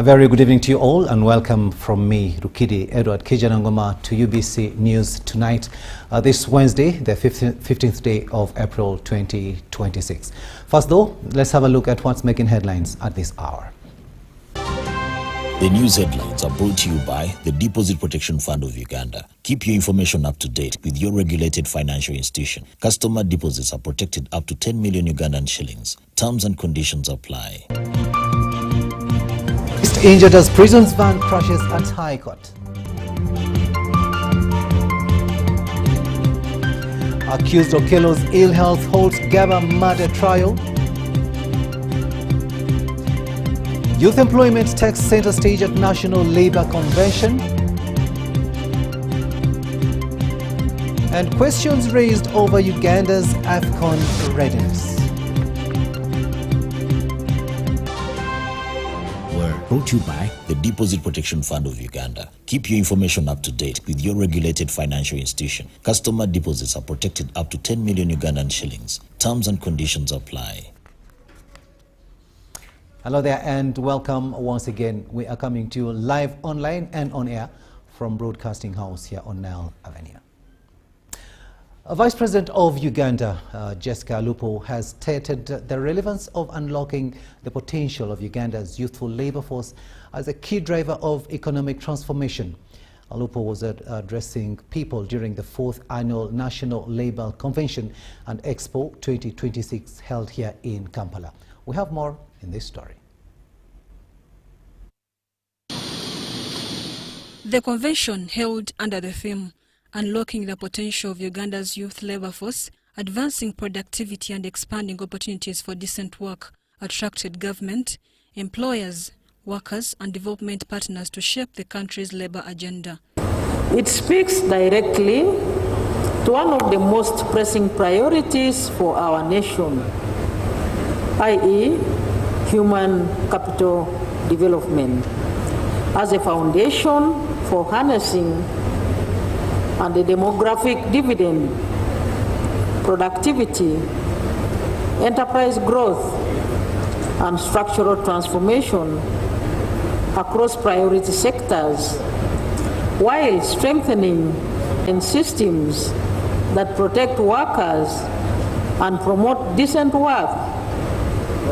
A very good evening to you all and welcome from me, Rukidi Edward Kijanangoma, to UBC News tonight, this Wednesday, the 15th day of April 2026. First though, let's have a look at what's making headlines at this hour. The news headlines are brought to you by the Deposit Protection Fund of Uganda. Keep your information up to date with your regulated financial institution. Customer deposits are protected up to 10 million Ugandan shillings. Terms and conditions apply. Injured as prison's van crashes at High Court. Accused Okello's ill health holds Gaba murder trial. Youth employment takes center stage at National Labour Convention. And questions raised over Uganda's AFCON readiness. Brought to you by the Deposit Protection Fund of Uganda. Keep your information up to date with your regulated financial institution. Customer deposits are protected up to 10 million Ugandan shillings. Terms and conditions apply. Hello there and welcome once again. We are coming to you live online and on air from Broadcasting House here on Nile Avenue. Vice President of Uganda, Jessica Alupo, has stated the relevance of unlocking the potential of Uganda's youthful labor force as a key driver of economic transformation. Alupo was addressing people during the 4th Annual National Labour Convention and Expo 2026 held here in Kampala. We have more in this story. The convention, held under the theme Unlocking the Potential of Uganda's Youth Labour Force, Advancing Productivity and Expanding Opportunities for Decent Work, attracted government, employers, workers and development partners to shape the country's labour agenda. It speaks directly to one of the most pressing priorities for our nation, i.e., human capital development, as a foundation for harnessing and the demographic dividend, productivity, enterprise growth, and structural transformation across priority sectors, while strengthening systems that protect workers and promote decent work,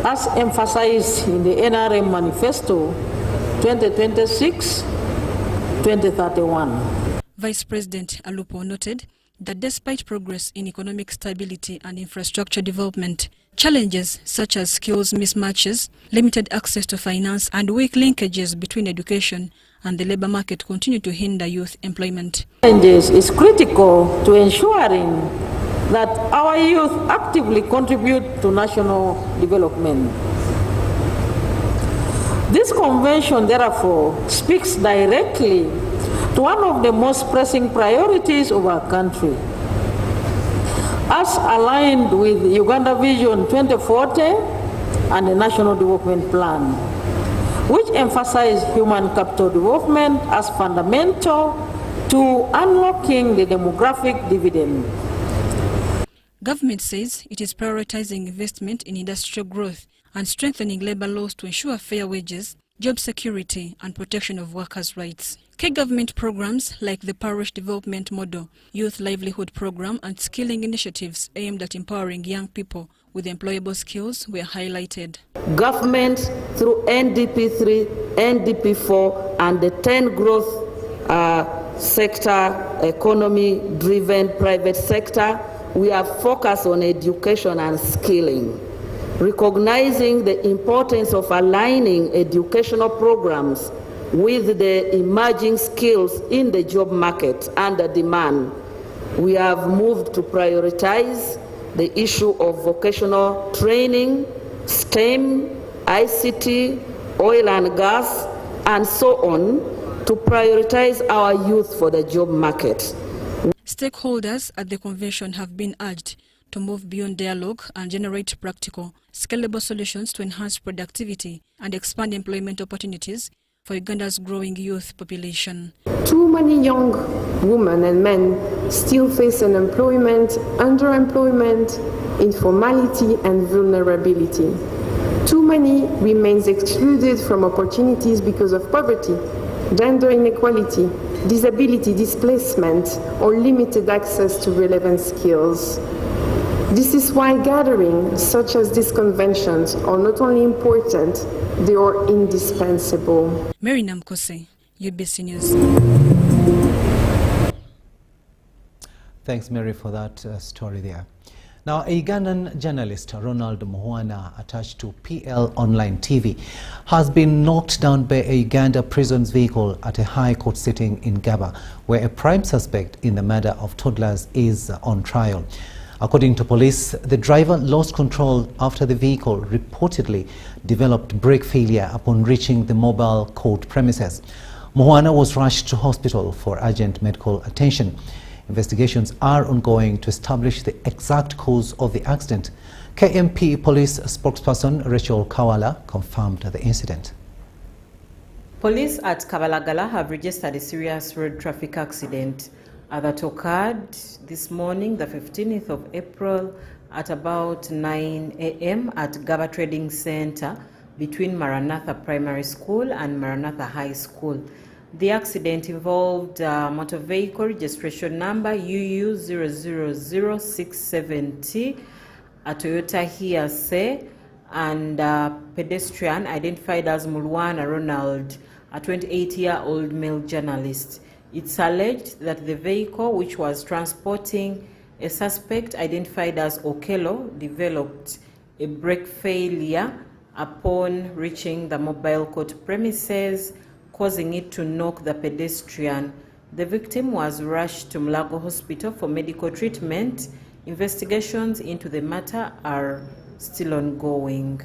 as emphasized in the NRM Manifesto 2026-2031. Vice President Alupo noted that despite progress in economic stability and infrastructure development, challenges such as skills mismatches, limited access to finance and weak linkages between education and the labour market continue to hinder youth employment. Challenges is critical to ensuring that our youth actively contribute to national development. This convention, therefore, speaks directly to one of the most pressing priorities of our country, as aligned with Uganda Vision 2040 and the National Development Plan, which emphasize human capital development as fundamental to unlocking the demographic dividend. Government says it is prioritizing investment in industrial growth and strengthening labour laws to ensure fair wages, job security and protection of workers' rights. Key government programs like the Parish Development Model, Youth Livelihood Program and skilling initiatives aimed at empowering young people with employable skills were highlighted. Government through NDP3, NDP4 and the 10 growth sector, economy-driven private sector, we are focused on education and skilling, recognizing the importance of aligning educational programs with the emerging skills in the job market and the demand. We have moved to prioritize the issue of vocational training, STEM, ICT, oil and gas, and so on, to prioritize our youth for the job market. Stakeholders at the convention have been urged to move beyond dialogue and generate practical, scalable solutions to enhance productivity and expand employment opportunities for Uganda's growing youth population. Too many young women and men still face unemployment, underemployment, informality and vulnerability. Too many remains excluded from opportunities because of poverty, gender inequality, disability, displacement, or limited access to relevant skills. This is why gatherings such as these conventions are not only important, they are indispensable. Mary Namkose, UBC News. Thanks, Mary, for that story there. Now, a Ugandan journalist, Ronald Muhwana, attached to PL Online TV, has been knocked down by a Uganda prison's vehicle at a high court sitting in Gaba, where a prime suspect in the murder of toddlers is on trial. According to police, the driver lost control after the vehicle reportedly developed brake failure upon reaching the mobile court premises. Muhwana was rushed to hospital for urgent medical attention. Investigations are ongoing to establish the exact cause of the accident. KMP police spokesperson Rachel Kawala confirmed the incident. Police at Kabalagala have registered a serious road traffic accident that occurred this morning, the 15th of April, at about 9 a.m. at Gaba Trading Center between Maranatha Primary School and Maranatha High School. The accident involved motor vehicle registration number UU000670, a Toyota Hiace, and pedestrian identified as Mulwana Ronald, a 28-year-old male journalist. It's alleged that the vehicle, which was transporting a suspect identified as Okello, developed a brake failure upon reaching the mobile court premises, causing it to knock the pedestrian. The victim was rushed to Mulago Hospital for medical treatment. Investigations into the matter are still ongoing.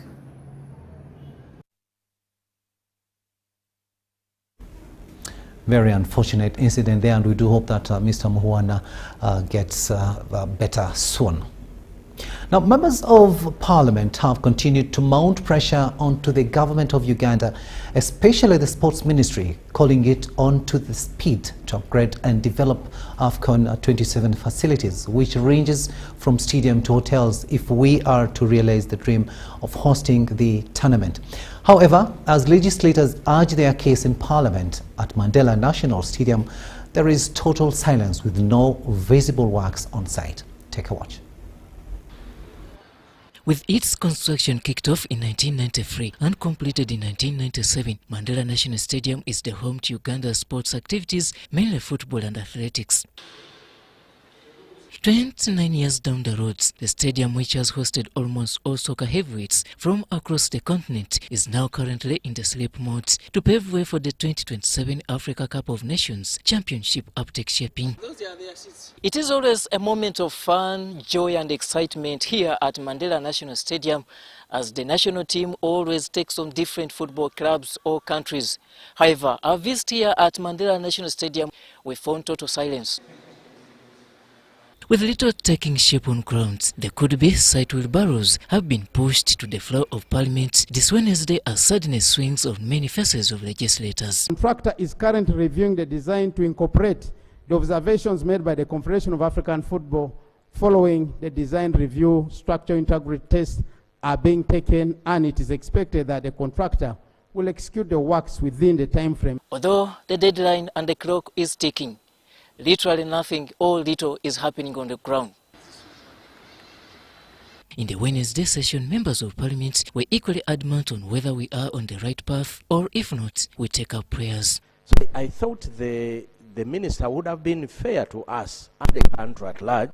Very unfortunate incident there, and we do hope that Mr. Muhwana gets better soon. Now, members of parliament have continued to mount pressure onto the government of Uganda, especially the sports ministry, calling it onto the speed to upgrade and develop AFCON 27 facilities, which ranges from stadium to hotels if we are to realize the dream of hosting the tournament. However, as legislators urge their case in parliament at Mandela National Stadium, there is total silence with no visible works on site. Take a watch. With its construction kicked off in 1993 and completed in 1997, Mandela National Stadium is the home to Uganda's sports activities, mainly football and athletics. 29 years down the road, the stadium, which has hosted almost all soccer heavyweights from across the continent, is now currently in the sleep mode to pave way for the 2027 Africa Cup of Nations Championship uptake shaping. It is always a moment of fun, joy and excitement here at Mandela National Stadium, as the national team always takes on different football clubs or countries. However, our visit here at Mandela National Stadium, we found total silence. With little taking shape on ground, the could-be site wheelbarrows have been pushed to the floor of Parliament this Wednesday as sudden swings of many faces of legislators. The contractor is currently reviewing the design to incorporate the observations made by the Confederation of African Football. Following the design review, structural integrity tests are being taken, and it is expected that the contractor will execute the works within the time frame. Although the deadline and the clock is ticking, literally nothing or little is happening on the ground. In the Wednesday session, members of parliament were equally adamant on whether we are on the right path, or if not, we take up prayers. So I thought the minister would have been fair to us and the country at large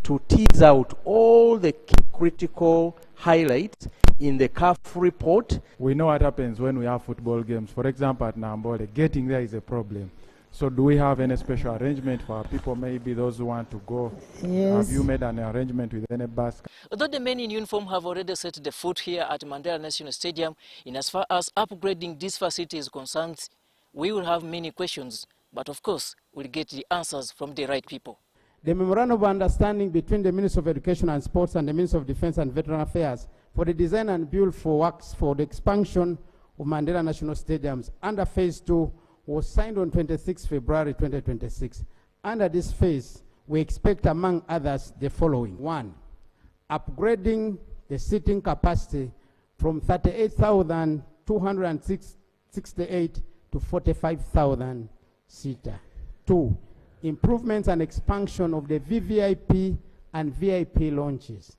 to tease out all the critical highlights in the CAF report. We know what happens when we have football games. For example, at Nambole, getting there is a problem. So do we have any special arrangement for people, maybe those who want to go? Yes. Have you made an arrangement with any bus? Although the men in uniform have already set the foot here at Mandela National Stadium, in as far as upgrading this facility is concerned, we will have many questions, but of course, we'll get the answers from the right people. The memorandum of understanding between the Minister of Education and Sports and the Minister of Defense and Veteran Affairs for the design and build for works for the expansion of Mandela National Stadiums under Phase 2 was signed on 26 February 2026. Under this phase, we expect, among others, the following. 1, upgrading the seating capacity from 38,268 to 45,000 seater. 2. Improvements and expansion of the VVIP and VIP lounges.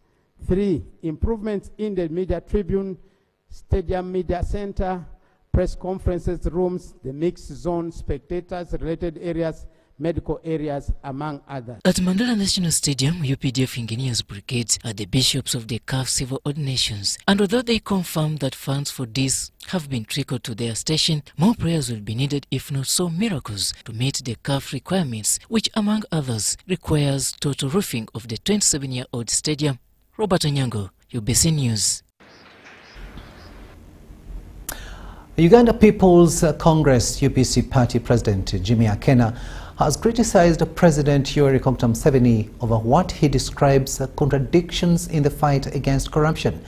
3. Improvements in the media tribune, stadium media center, press conferences rooms, the mixed zone, spectators, related areas, medical areas, among others. At Mandela National Stadium, UPDF Engineers Brigades are the bishops of the CAF civil ordinations, and although they confirm that funds for this have been trickled to their station, more prayers will be needed, if not so miracles, to meet the CAF requirements, which among others requires total roofing of the 27-year-old stadium. Robert Onyango, UBC News. Uganda People's Congress UPC Party President Jimmy Akena has criticized President Yoweri Museveni over what he describes as contradictions in the fight against corruption.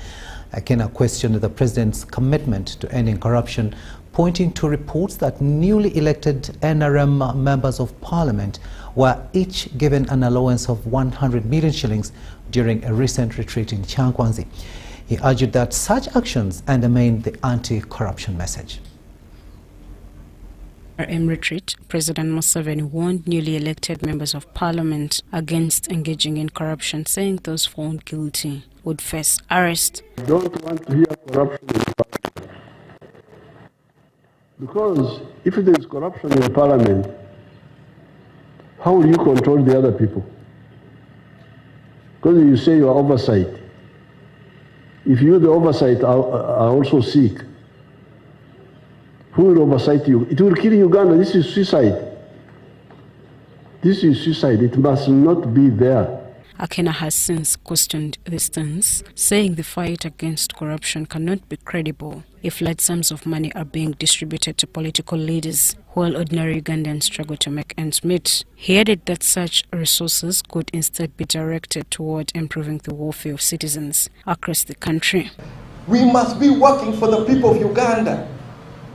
Akena questioned the president's commitment to ending corruption, pointing to reports that newly elected NRM members of parliament were each given an allowance of 100 million shillings during a recent retreat in Chankwanzi. He argued that such actions undermine the anti-corruption message. NRM retreat, President Museveni warned newly elected members of parliament against engaging in corruption, saying those found guilty would face arrest. I don't want to hear corruption in parliament. Because if there is corruption in parliament, how will you control the other people? Because you say you are oversight. If you, the oversight, are also sick, who will oversight you? It will kill Uganda. This is suicide. This is suicide. It must not be there. Akena has since questioned this stance, saying the fight against corruption cannot be credible if large sums of money are being distributed to political leaders while ordinary Ugandans struggle to make ends meet. He added that such resources could instead be directed toward improving the welfare of citizens across the country. We must be working for the people of Uganda.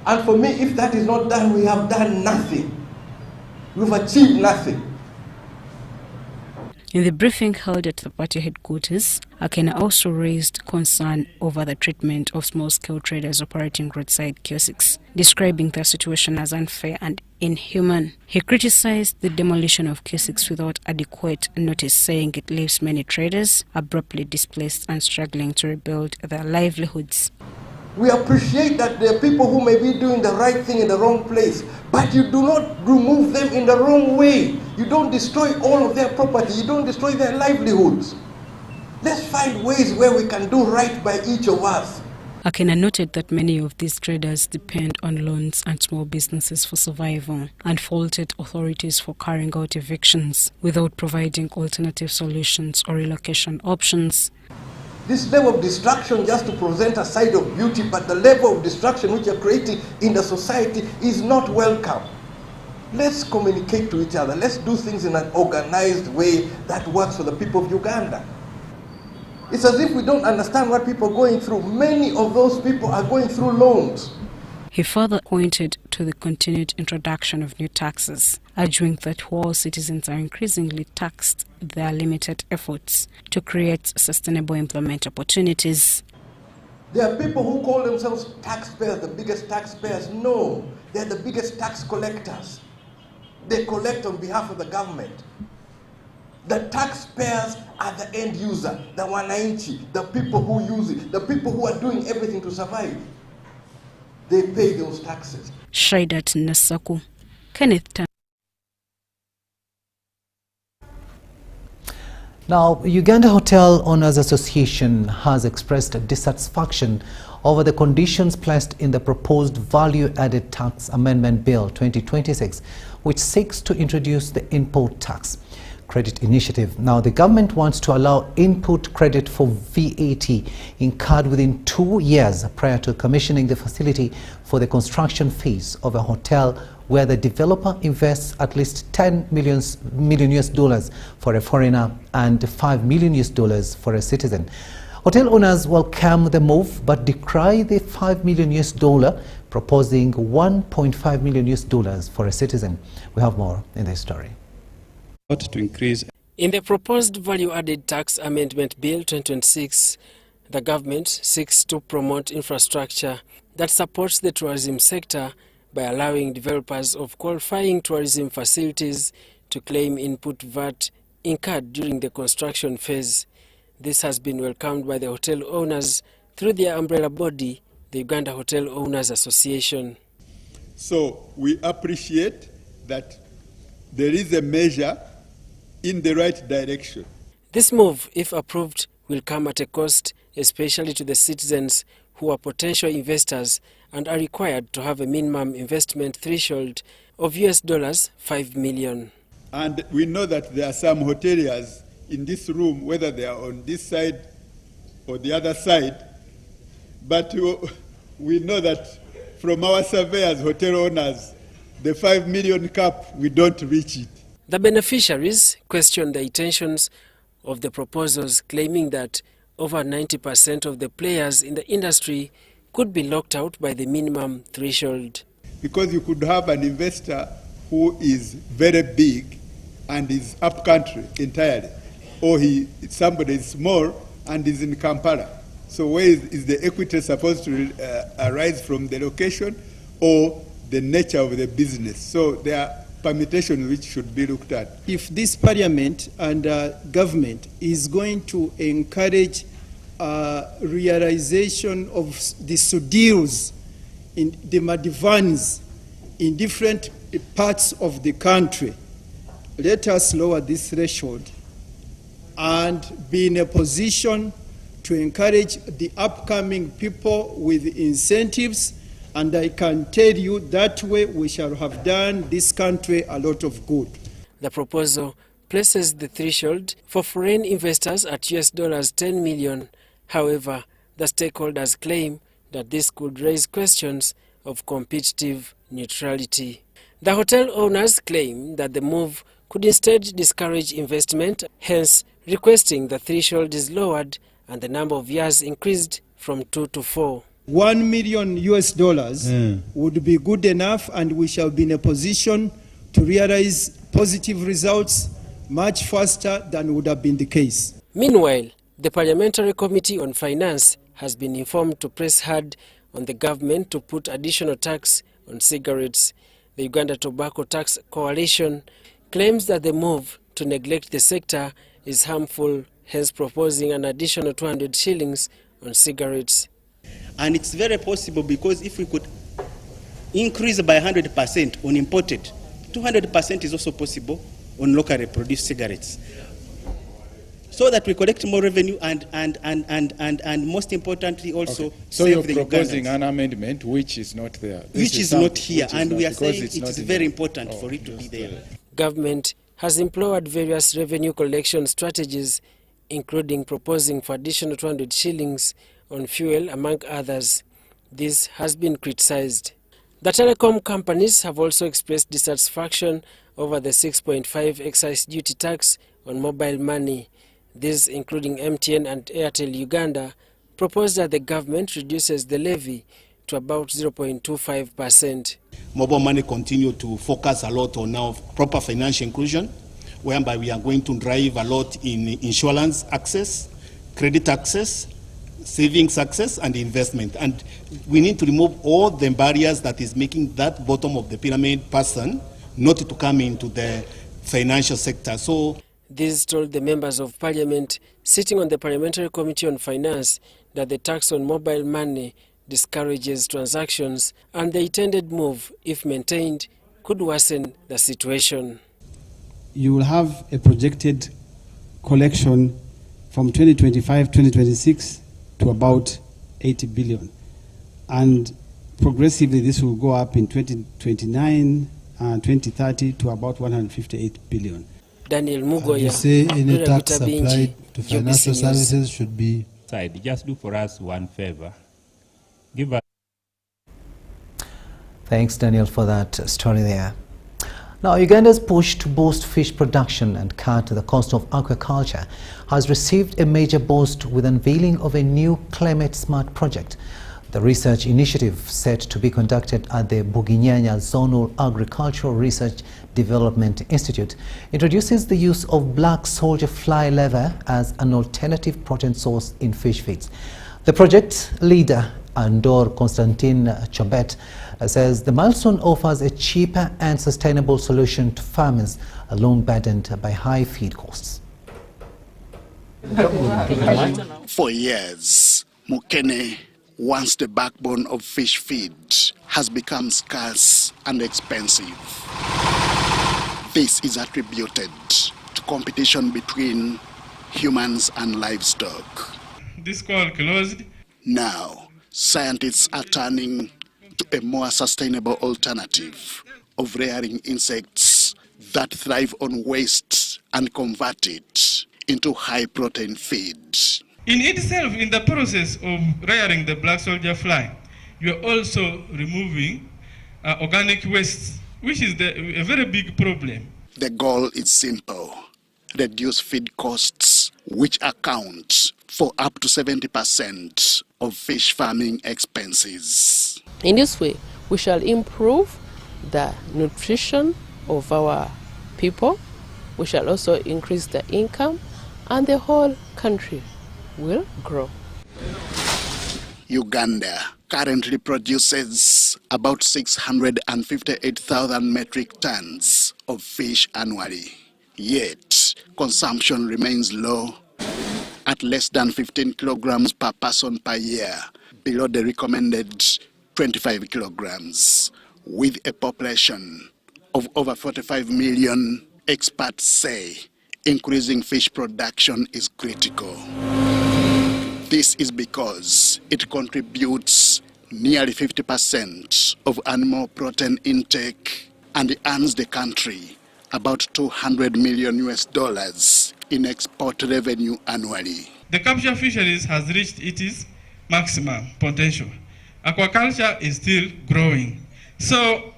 And for me, if that is not done, we have done nothing. We've achieved nothing. In the briefing held at the party headquarters, Akena also raised concern over the treatment of small-scale traders operating roadside kiosks, describing their situation as unfair and inhuman. He criticized the demolition of kiosks without adequate notice, saying it leaves many traders abruptly displaced and struggling to rebuild their livelihoods. We appreciate that there are people who may be doing the right thing in the wrong place, but you do not remove them in the wrong way. You don't destroy all of their property. You don't destroy their livelihoods. Let's find ways where we can do right by each of us. Akena noted that many of these traders depend on loans and small businesses for survival, and faulted authorities for carrying out evictions without providing alternative solutions or relocation options. This level of destruction, just to present a side of beauty, but the level of destruction which you're creating in the society is not welcome. Let's communicate to each other. Let's do things in an organized way that works for the people of Uganda. It's as if we don't understand what people are going through. Many of those people are going through loans. He further pointed to the continued introduction of new taxes, arguing that while citizens are increasingly taxed, there are limited efforts to create sustainable employment opportunities. There are people who call themselves taxpayers, the biggest taxpayers. No, they're the biggest tax collectors. They collect on behalf of the government. The taxpayers are the end user, the wananchi, the people who use it, the people who are doing everything to survive. They pay those taxes. Shaidat Nasaku, Kenneth Tan. Now, Uganda Hotel Owners Association has expressed dissatisfaction over the conditions placed in the proposed Value-Added Tax Amendment Bill 2026, which seeks to introduce the import tax credit initiative. Now, the government wants to allow input credit for VAT incurred within 2 years prior to commissioning the facility for the construction phase of a hotel where the developer invests at least $10 million US for a foreigner and $5 million US for a citizen. Hotel owners welcome the move but decry the $5 million US, proposing $1.5 million US for a citizen. We have more in this story. To increase. In the proposed Value-Added Tax Amendment Bill 2026, The government seeks to promote infrastructure that supports the tourism sector by allowing developers of qualifying tourism facilities to claim input VAT incurred during the construction phase. This has been welcomed by the hotel owners through their umbrella body, the Uganda Hotel Owners Association. So we appreciate that there is a measure in the right direction. This move, if approved, will come at a cost, especially to the citizens who are potential investors and are required to have a minimum investment threshold of $5 million. And we know that there are some hoteliers in this room, whether they are on this side or the other side, but we know that from our surveyors, hotel owners, the 5 million cap, we don't reach it. The beneficiaries questioned the intentions of the proposals, claiming that over 90% of the players in the industry could be locked out by the minimum threshold. Because you could have an investor who is very big and is up country entirely, or somebody is small and is in Kampala. So where is the equity supposed to arise from the location or the nature of the business? So there are permutations which should be looked at. If this parliament and government is going to encourage realization of the deals in the madivans in different parts of the country, let us lower this threshold and be in a position to encourage the upcoming people with incentives, and I can tell you that way we shall have done this country a lot of good. The proposal places the threshold for foreign investors at $10 million. However, the stakeholders claim that this could raise questions of competitive neutrality. The hotel owners claim that the move could instead discourage investment, hence requesting the threshold is lowered and the number of years increased from 2 to 4. $1 million would be good enough, and we shall be in a position to realize positive results much faster than would have been the case. Meanwhile, the Parliamentary Committee on Finance has been informed to press hard on the government to put additional tax on cigarettes. The Uganda Tobacco Tax Coalition claims that the move to neglect the sector is harmful, hence proposing an additional 200 shillings on cigarettes. And it's very possible, because if we could increase by 100% on imported, 200% is also possible on locally produced cigarettes, so that we collect more revenue and most importantly also so save you're the proposing Ugandans. an amendment which is not there. Which is not here, and we are saying it's it is very important for it to be there. Government has employed various revenue collection strategies, including proposing for additional 200 shillings on fuel, among others. This has been criticized. The telecom companies have also expressed dissatisfaction over the 6.5 excise duty tax on mobile money. These, including MTN and Airtel Uganda, propose that the government reduces the levy to about 0.25%. Mobile money continue to focus a lot on now proper financial inclusion, whereby we are going to drive a lot in insurance access, credit access, savings access, and investment. And we need to remove all the barriers that is making that bottom of the pyramid person not to come into the financial sector. So This told the members of parliament sitting on the Parliamentary Committee on Finance that the tax on mobile money discourages transactions, and the intended move, if maintained, could worsen the situation. You will have a projected collection from 2025-2026 to about 80 billion. And progressively this will go up in 2029 and 2030 to about 158 billion. Daniel Mugoya, you say any tax applied to financial services should be side. Just do for us one favor. Give us. Thanks, Daniel, for that story there. Now, Uganda's push to boost fish production and cut the cost of aquaculture has received a major boost with unveiling of a new climate-smart project. The research initiative, set to be conducted at the Buginyanya Zonal Agricultural Research Development Institute, introduces the use of black soldier fly larvae as an alternative protein source in fish feeds. The project leader, Andor Konstantin Chobet, says the milestone offers a cheaper and sustainable solution to farmers long burdened by high feed costs. For years, Mukene, once the backbone of fish feed, has become scarce and expensive. This is attributed to competition between humans and livestock. This call closed. Now, scientists are turning to a more sustainable alternative of rearing insects that thrive on waste and convert it into high-protein feed. In itself, in the process of rearing the black soldier fly, you are also removing organic waste, which is a very big problem. The goal is simple: reduce feed costs, which account for up to 70% of fish farming expenses. In this way, we shall improve the nutrition of our people, we shall also increase the income, and the whole country will grow. Uganda currently produces about 658,000 metric tons of fish annually. Yet, consumption remains low at less than 15 kilograms per person per year, below the recommended 25 kilograms. With a population of over 45 million, experts say increasing fish production is critical. This is because it contributes nearly 50% of animal protein intake and earns the country about $200 million in export revenue annually. The capture fisheries has reached its maximum potential. Aquaculture is still growing. So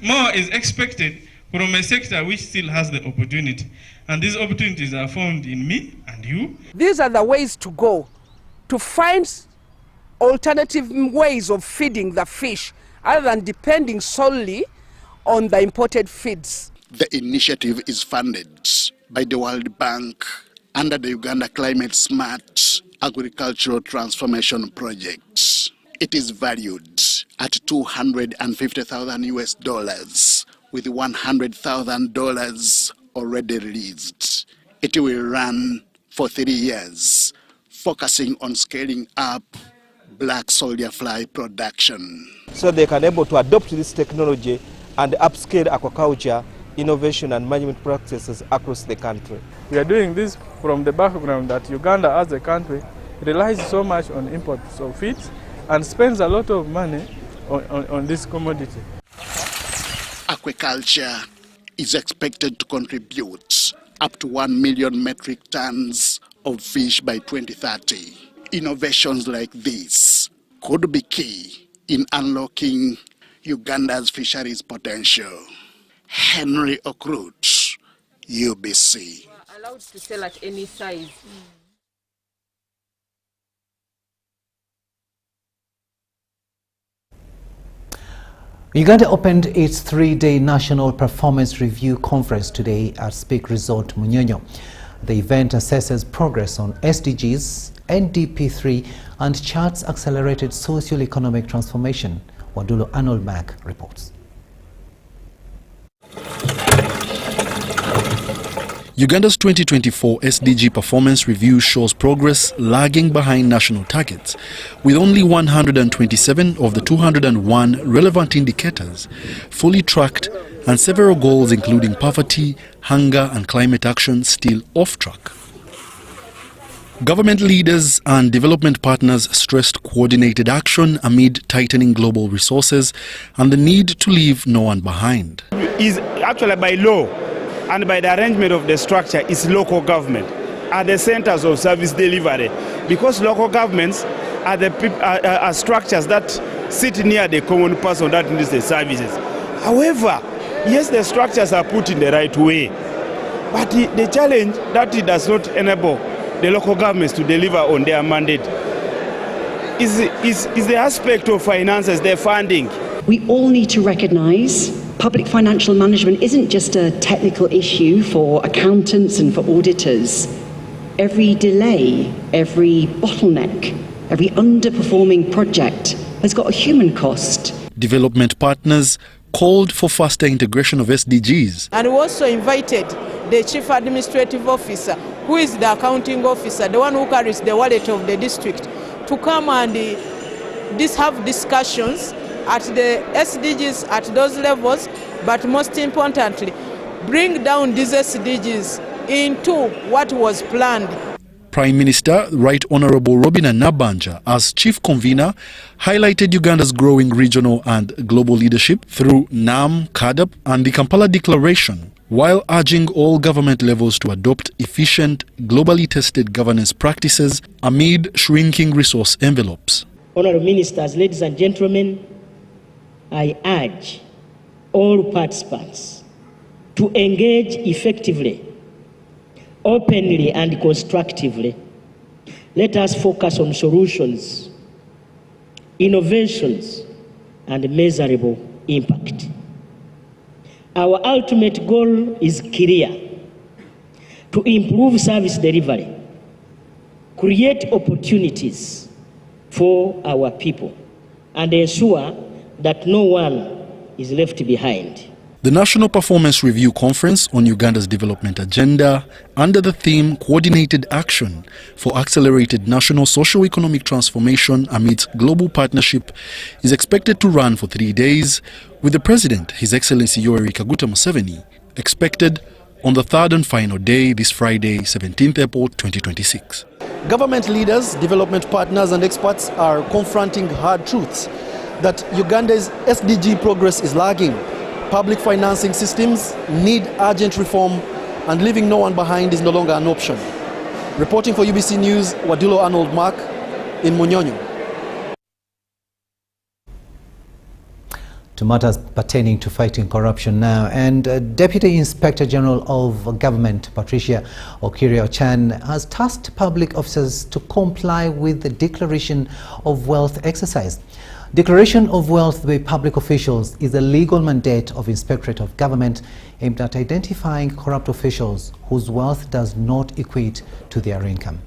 more is expected from a sector which still has the opportunity. And these opportunities are found in me and you. These are the ways to go, to find alternative ways of feeding the fish other than depending solely on the imported feeds. The initiative is funded by the World Bank under the Uganda Climate Smart Agricultural Transformation Project. It is valued at $250,000 with $100,000 already released. It will run for 3 years, focusing on scaling up black soldier fly production. So they can able to adopt this technology and upscale aquaculture, innovation and management practices across the country. We are doing this from the background that Uganda as a country relies so much on imports of feeds and spends a lot of money on this commodity. Aquaculture is expected to contribute up to 1 million metric tons of fish by 2030. Innovations like this could be key in unlocking Uganda's fisheries potential. Henry Okrut, UBC. Allowed to sell at any size. Uganda opened its 3-day National Performance Review Conference today at Speak Resort Munyonyo. The event assesses progress on SDGs, NDP3 and charts accelerated socio-economic transformation. Wadulo Arnold Mac reports. Uganda's 2024 SDG Performance Review shows progress lagging behind national targets, with only 127 of the 201 relevant indicators fully tracked and several goals including poverty, hunger and climate action still off track. Government leaders and development partners stressed coordinated action amid tightening global resources and the need to leave no one behind. Is actually by law and by the arrangement of the structure is local government are the centers of service delivery, because local governments are the are structures that sit near the common person that needs the services. However, yes, the structures are put in the right way, but the challenge that it does not enable the local governments to deliver on their mandate. is the aspect of finances, the funding. We all need to recognise public financial management isn't just a technical issue for accountants and for auditors. Every delay, every bottleneck, every underperforming project has got a human cost. Development partners called for faster integration of SDGs. And we also invited the Chief Administrative Officer, who is the accounting officer, the one who carries the wallet of the district, to come and have discussions at the SDGs at those levels, but most importantly, bring down these SDGs into what was planned. Prime Minister Right Honourable Robina Nabanja, as chief convener, highlighted Uganda's growing regional and global leadership through NAM, CADAP and the Kampala Declaration, while urging all government levels to adopt efficient, globally tested governance practices amid shrinking resource envelopes. Honourable Ministers, ladies and gentlemen, I urge all participants to engage effectively, openly and constructively. Let us focus on solutions, innovations, and measurable impact. Our ultimate goal is clear: to improve service delivery, create opportunities for our people, and ensure that no one is left behind. The National Performance Review Conference on Uganda's development agenda, under the theme Coordinated Action for Accelerated National Socio-Economic Transformation Amidst Global Partnership, is expected to run for 3 days, with the President, His Excellency Yoweri Kaguta Museveni, expected on the third and final day this Friday, 17th April 2026. Government leaders, development partners and experts are confronting hard truths that Uganda's SDG progress is lagging. Public financing systems need urgent reform, and leaving no one behind is no longer an option. Reporting for UBC News, Wadilo Arnold Mark in Munyonyo. To matters pertaining to fighting corruption now, and Deputy Inspector General of Government Patricia Okiria-Ochan has tasked public officers to comply with the Declaration of Wealth exercise. Declaration of Wealth by public officials is a legal mandate of Inspectorate of Government aimed at identifying corrupt officials whose wealth does not equate to their income.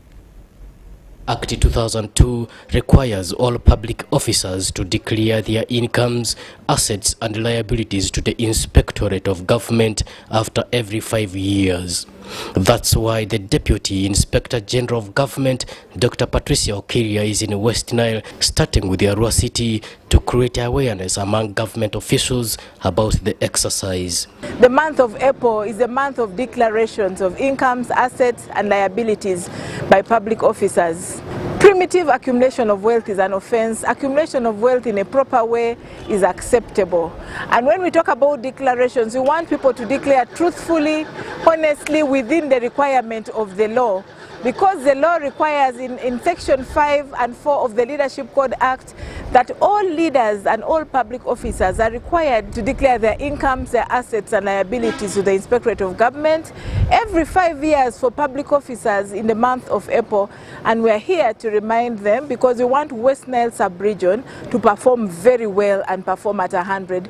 Act 2002 requires all public officers to declare their incomes, assets and liabilities to the Inspectorate of Government after every 5 years. That's why the Deputy Inspector General of Government, Dr. Patricia Okiria, is in West Nile, starting with Arua City to create awareness among government officials about the exercise. The month of April is a month of declarations of incomes, assets and liabilities by public officers. Primitive accumulation of wealth is an offense. Accumulation of wealth in a proper way is acceptable. And when we talk about declarations, we want people to declare truthfully, honestly, within the requirement of the law. Because the law requires in Section 5 and 4 of the Leadership Code Act that all leaders and all public officers are required to declare their incomes, their assets and liabilities to the Inspectorate of Government every 5 years for public officers in the month of April. And we're here to remind them because we want West Nile Sub-Region to perform very well and perform at 100%.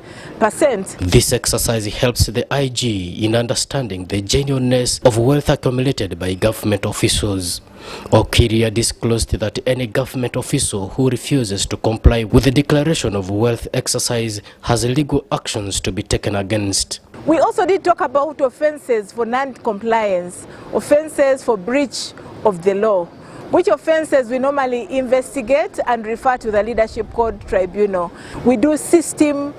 This exercise helps the IG in understanding the genuineness of wealth accumulated by government officials. Okiria disclosed that any government official who refuses to comply with the Declaration of Wealth exercise has legal actions to be taken against. We also did talk about offenses for non-compliance, offenses for breach of the law, which offenses we normally investigate and refer to the Leadership Code Tribunal. We do system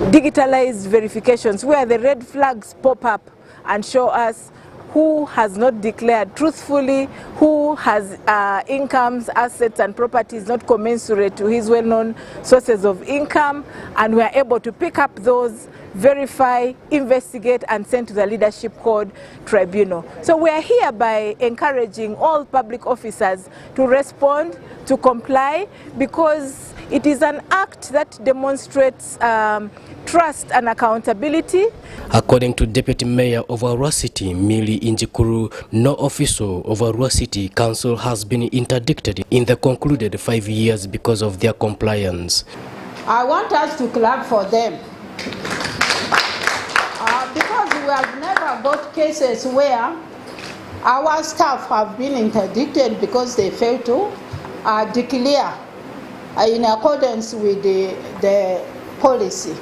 digitalized verifications where the red flags pop up and show us who has not declared truthfully, who has incomes, assets and properties not commensurate to his well-known sources of income, and we are able to pick up those, verify, investigate and send to the Leadership Code Tribunal. So we are hereby encouraging all public officers to respond, to comply, because It is an act that demonstrates trust and accountability. According to Deputy Mayor of Arua City, Mili Injikuru, no official of Arua City Council has been interdicted in the concluded 5 years because of their compliance. I want us to clap for them. Because we have never got cases where our staff have been interdicted because they failed to declare in accordance with the policy.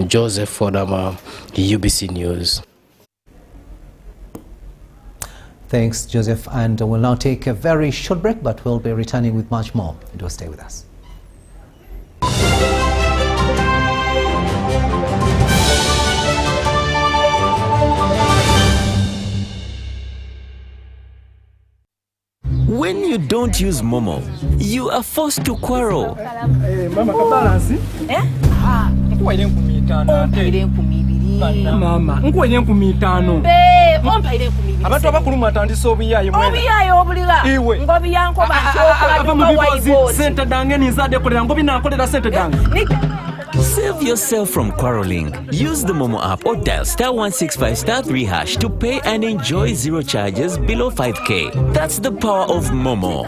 Joseph Fodama, UBC News. Thanks, Joseph. And we'll now take a very short break, but we'll be returning with much more. Do stay with us. When you don't use Momo, you are forced to quarrel. Mama, kabalansi? Nkuwaire nkumi itaano ate. Mama, nkuwaire nkumi itaano. Ompaire nkumi ibiri. Abantu abakulu atandise obuyaye mwena. Obuyaye obuliga. Iwe. Ngobi yanko bantu sente dange ninzade kolera ngobi nakolera sente dange. Save yourself from quarreling. Use the Momo app or dial *165*3# to pay and enjoy zero charges below 5K. That's the power of Momo.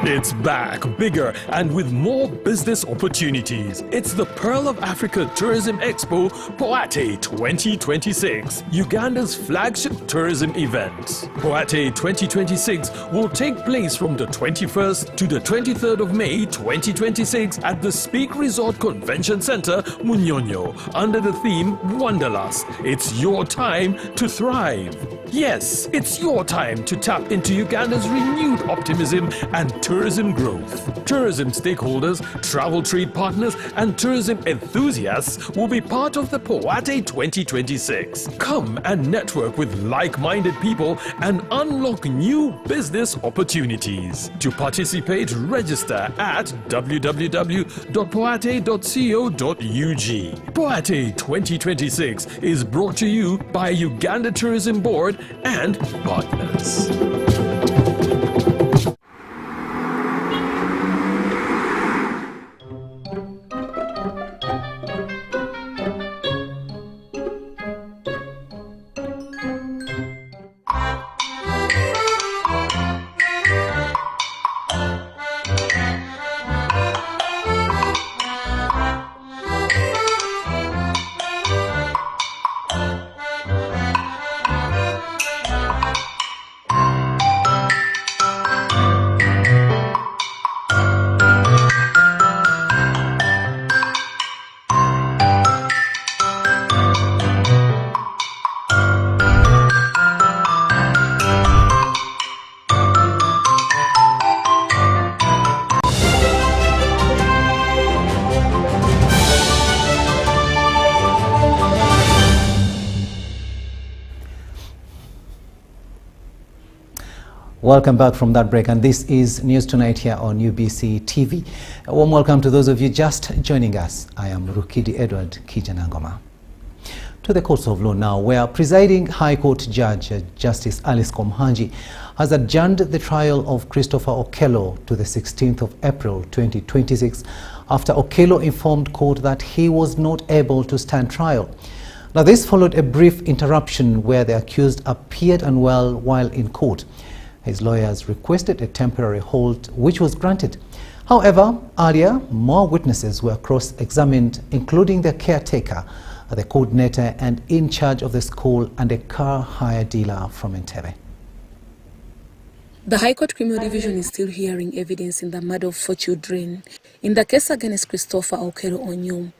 It's back, bigger and with more business opportunities. It's the Pearl of Africa Tourism Expo Poate 2026, Uganda's flagship tourism event. Poate 2026 will take place from the 21st to the 23rd of May 2026 at the Speak Resort Convention Center, Munyonyo, under the theme Wanderlust. It's your time to thrive. Yes, it's your time to tap into Uganda's renewed optimism and tourism growth. Tourism stakeholders, travel trade partners, and tourism enthusiasts will be part of the Poate 2026. Come and network with like-minded people and unlock new business opportunities. To participate, register at www.poate.co.ug. Poate 2026 is brought to you by Uganda Tourism Board and partners. Welcome back from that break, and this is News Tonight here on UBC TV. A warm welcome to those of you just joining us. I am Rukidi Edward Kijanangoma. To the courts of law now, where presiding High Court Judge Justice Alice Komhanji has adjourned the trial of Christopher Okello to the 16th of April 2026 after Okello informed court that he was not able to stand trial. Now, this followed a brief interruption where the accused appeared unwell while in court. His lawyers requested a temporary hold, which was granted. However, earlier, more witnesses were cross-examined, including the caretaker, the coordinator and in charge of the school, and a car hire dealer from Entebbe. The High Court Criminal Division is still hearing evidence in the murder of 4 children in the case against Christopher Okello Onyum.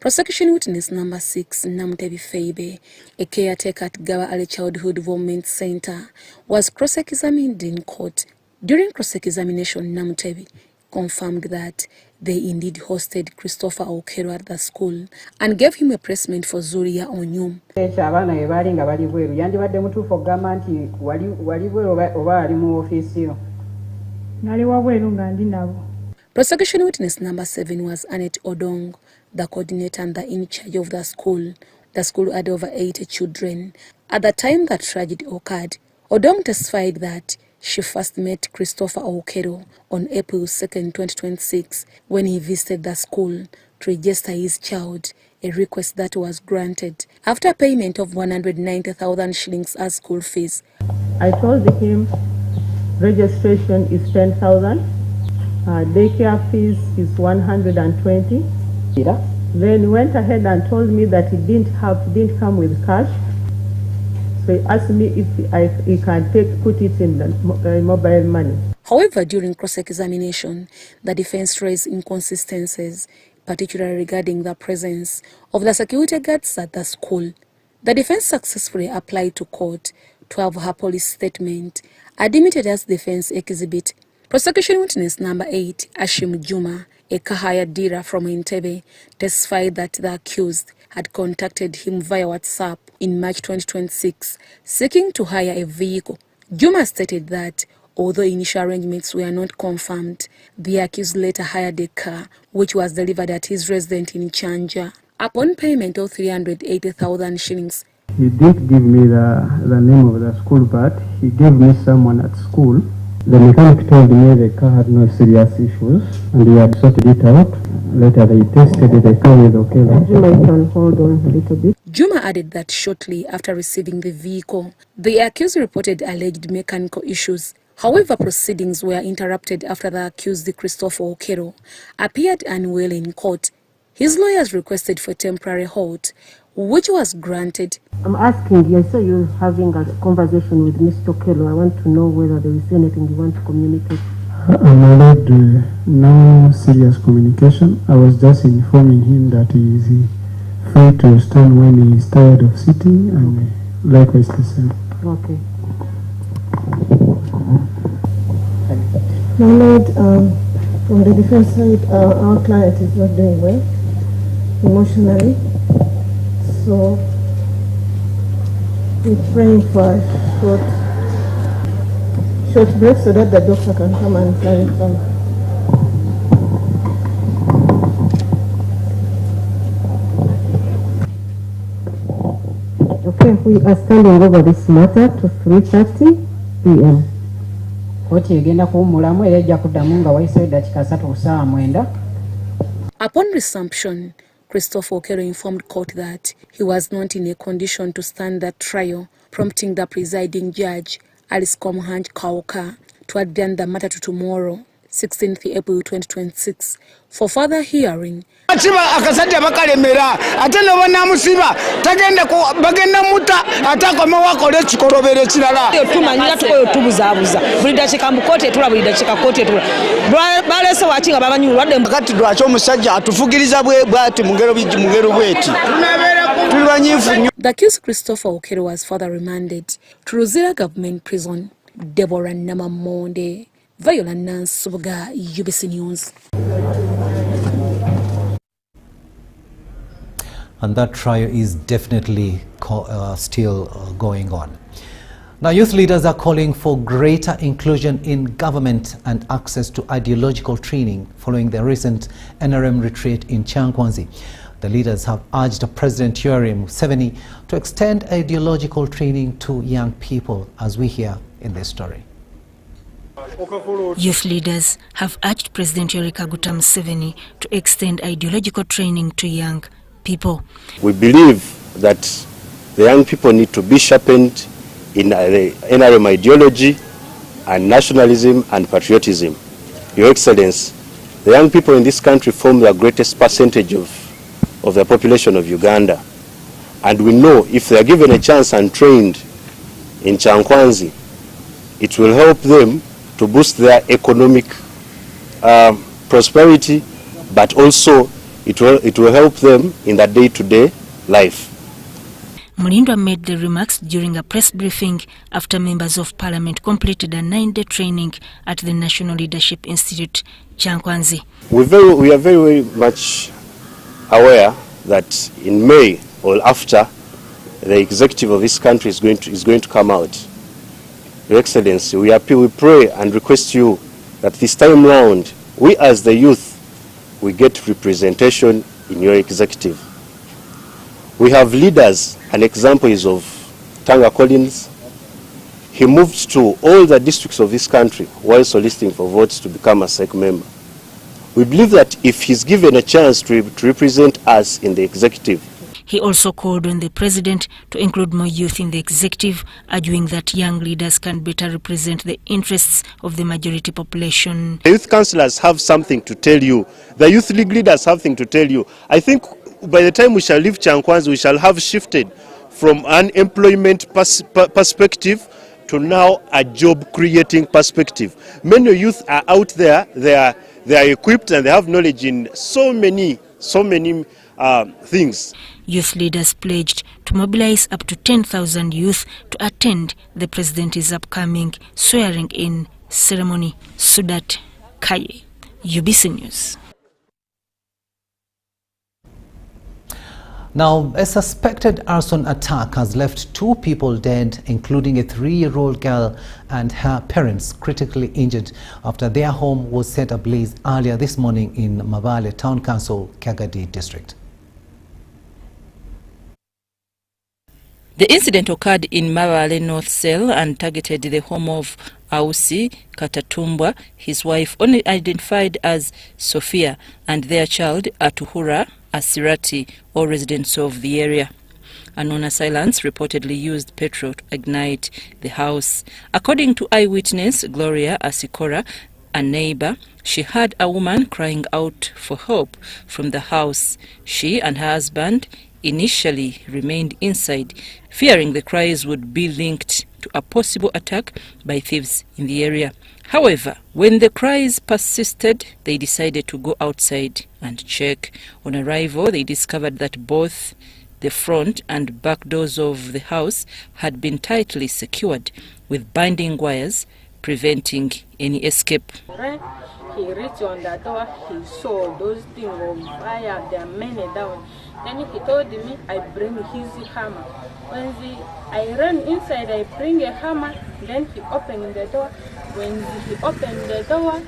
Prosecution witness number 6, Namtebi Feibe, a caretaker at Gaba Early Childhood Development Center, was cross-examined in court. During cross-examination, Namtebi confirmed that they indeed hosted Christopher Okello at the school and gave him a placement for Zuria Onyum. Prosecution witness number 7 was Annette Odong, the coordinator and the in charge of the school. The school had over 80 children. At the time that tragedy occurred, Odom testified that she first met Christopher Okero on April 2nd, 2026, when he visited the school to register his child, a request that was granted after payment of 190,000 shillings as school fees. I told him registration is 10,000, daycare fees is 120. Then he went ahead and told me that he didn't come with cash. So he asked me if he can put it in the mobile money. However, during cross-examination, the defense raised inconsistencies, particularly regarding the presence of the security guards at the school. The defense successfully applied to court to have her police statement admitted as defense exhibit. Prosecution witness number 8, Ashim Juma, a Kahaya dealer from Entebbe, testified that the accused had contacted him via WhatsApp in March 2026, seeking to hire a vehicle. Juma stated that although initial arrangements were not confirmed, the accused later hired a car, which was delivered at his residence in Chanja. Upon payment of 380,000 shillings, he did give me the name of the school, but he gave me someone at school. The mechanic told me the car had no serious issues, and we had sorted it out. Later they tested the car with okay. Juma, you can hold on a little bit. Juma added that shortly after receiving the vehicle, the accused reported alleged mechanical issues. However, proceedings were interrupted after the accused, Christopher Okero, appeared unwell in court. His lawyers requested for temporary halt, which was granted. I'm asking you, I saw you having a conversation with Mr. Okero. I want to know whether there is anything you want to communicate. I'm allowed no serious communication. I was just informing him that he is free to stand when he is tired of sitting, and likewise the same. Okay. My Lord, from the defense side, our client is not doing well emotionally, so we're praying for a short break so that the doctor can come and clarify. Okay, we are standing over this matter to 3:30 p.m. Upon resumption, Christopher Okero informed court that he was not in a condition to stand the trial, prompting the presiding judge, Alice Komhanj Kauka, to adjourn the matter to tomorrow, 16th April 2026, for further hearing. Akasajja bakalemera ate ne banamusiba tagenda bagenda muta atakoma wakole kikolobere kirala tumanyira tukoyo tubuzaabuza buli dakika mukote tula buli dakika kote tula balese wakinga babanyulu wadde kati dwacho omusajja atufugiriza bwati mungero bweti tuli banyifu. The accused Christopher Okero was further remanded to Ruzira Government Prison. Deborah Namamonde, Viola Nansubuga, UBC News. And that trial is definitely still going on. Now, youth leaders are calling for greater inclusion in government and access to ideological training following the recent NRM retreat in Chankwanzi. The leaders have urged President Yoweri Museveni to extend ideological training to young people, as we hear in this story. Youth leaders have urged President Yoweri Museveni to extend ideological training to young people. We believe that the young people need to be sharpened in the NRM ideology and nationalism and patriotism. Your Excellency, the young people in this country form the greatest percentage of the population of Uganda. And we know if they are given a chance and trained in Chankwanzi, it will help them to boost their economic prosperity, but also it will help them in their day-to-day life. Mulindwa made the remarks during a press briefing after members of parliament completed a 9-day training at the National Leadership Institute, Chankwanzi. We are very much aware that in May or after, the executive of this country is going to come out. Your Excellency, we pray and request you that this time round, we as the youth, we get representation in your executive. We have leaders, an example is of Tanga Collins, he moved to all the districts of this country while soliciting for votes to become a SEC member. We believe that if he's given a chance to represent us in the executive. He also called on the president to include more youth in the executive, arguing that young leaders can better represent the interests of the majority population. The youth councillors have something to tell you. The youth league leaders have something to tell you. I think by the time we shall leave Chankwanzi, we shall have shifted from an employment perspective to now a job-creating perspective. Many youth are out there, they are equipped and they have knowledge in so many things. Youth leaders pledged to mobilize up to 10,000 youth to attend the president's upcoming swearing-in ceremony. Sudat Kaye, UBC News. Now, a suspected arson attack has left 2 people dead, including a 3-year-old girl and her parents critically injured after their home was set ablaze earlier this morning in Mabale Town Council, Kagadi district. The incident occurred in Mabale North Cell and targeted the home of Ausi Katatumbwa, his wife only identified as Sophia, and their child Atuhura Asirati, all residents of the area. Unknown assailants reportedly used petrol to ignite the house. According to eyewitness Gloria Asikora, a neighbor, she heard a woman crying out for help from the house. She and her husband initially remained inside, fearing the cries would be linked to a possible attack by thieves in the area. However, when the cries persisted, they decided to go outside and check. On arrival, they discovered that both the front and back doors of the house had been tightly secured with binding wires, preventing any escape. He reached on the door, he saw those things on fire, there are many down. Then he told me, I bring his hammer. When I ran inside, I bring a hammer, then he opened the door. When he opened the door,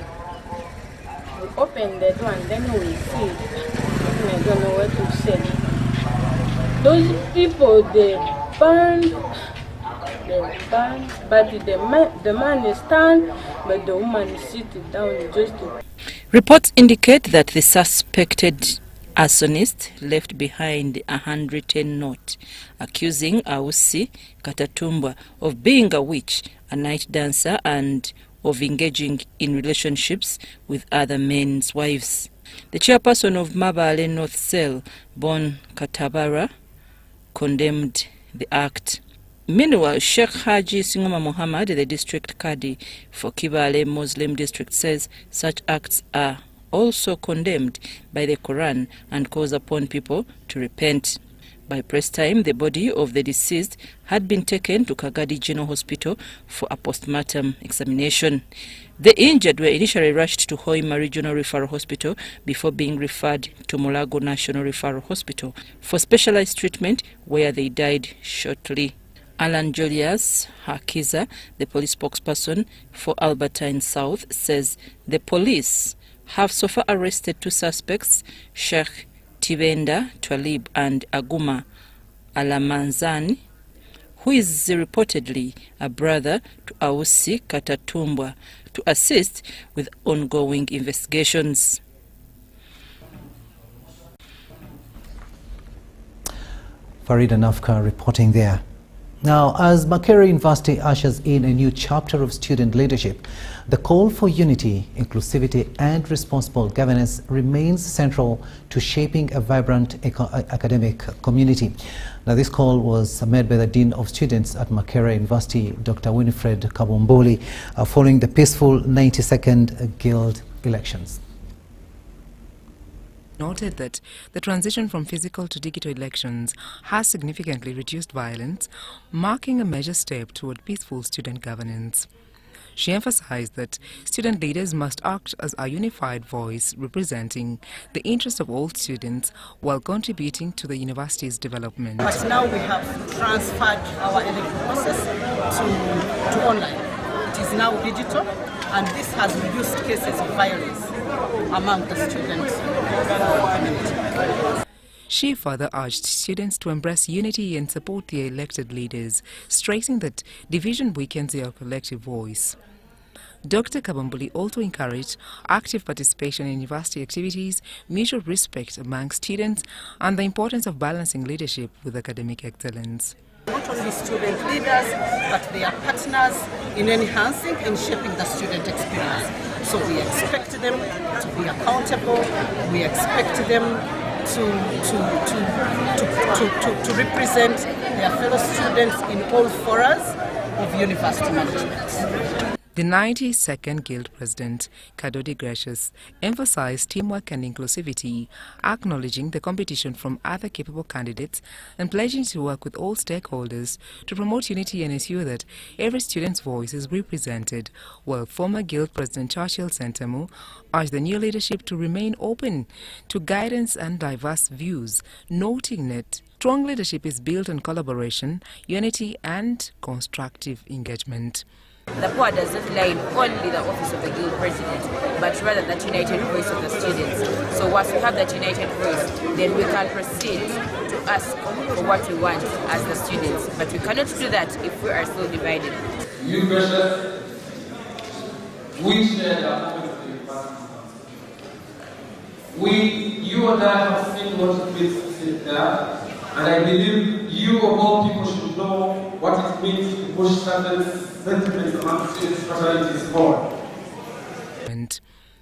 and then we see, I don't know what to say. Those people, they burned, but the man is stand, but the woman is sitting down just to... Reports indicate that the suspected arsonist left behind a handwritten note accusing Ausi Katatumbwa of being a witch, a night dancer, and of engaging in relationships with other men's wives. The chairperson of Mabale North Cell, Bon Katabara, condemned the act. Meanwhile, Sheikh Haji Singoma Muhammad, the district Kadi for Kibale Muslim district, says such acts are also condemned by the Quran and calls upon people to repent. By press time, the body of the deceased had been taken to Kagadi General Hospital for a post-mortem examination. The injured were initially rushed to Hoima Regional Referral Hospital before being referred to Mulago National Referral Hospital for specialized treatment, where they died shortly. Alan Julius Hakiza, the police spokesperson for Albertine South, says the police have so far arrested 2 suspects, Sheikh Tibenda Twalib and Aguma Alamanzani, who is reportedly a brother to Ausi Katatumbwa, to assist with ongoing investigations. Farida Nafka reporting there. Now, as Makerere University ushers in a new chapter of student leadership, the call for unity, inclusivity and responsible governance remains central to shaping a vibrant academic community. Now, this call was made by the Dean of Students at Makerere University, Dr. Winifred Kabumbuli, following the peaceful 92nd Guild elections. Noted that the transition from physical to digital elections has significantly reduced violence, marking a major step toward peaceful student governance. She emphasized that student leaders must act as a unified voice representing the interests of all students while contributing to the university's development. But now we have transferred our electoral process to online. It is now digital, and this has reduced cases of violence among the student community. She further urged students to embrace unity and support their elected leaders, stressing that division weakens their collective voice. Dr. Kabambuli also encouraged active participation in university activities, mutual respect among students, and the importance of balancing leadership with academic excellence. Not only student leaders, but they are partners in enhancing and shaping the student experience. So we expect them to be accountable, we expect them to represent their fellow students in all forums of university management. The 92nd Guild President, Kagadi Gracious, emphasized teamwork and inclusivity, acknowledging the competition from other capable candidates and pledging to work with all stakeholders to promote unity and ensure that every student's voice is represented, while former Guild President Churchill Sentamu urged the new leadership to remain open to guidance and diverse views, noting that strong leadership is built on collaboration, unity and constructive engagement. The power does not lie in only the office of the Guild President, but rather that united voice of the students. So once we have that united voice, then we can proceed to ask for what we want as the students. But we cannot do that if we are still divided. You versus we share the you and I have seen what it means to sit there. And I believe you of all people should know what it means to push certain sentiments among students, especially this board.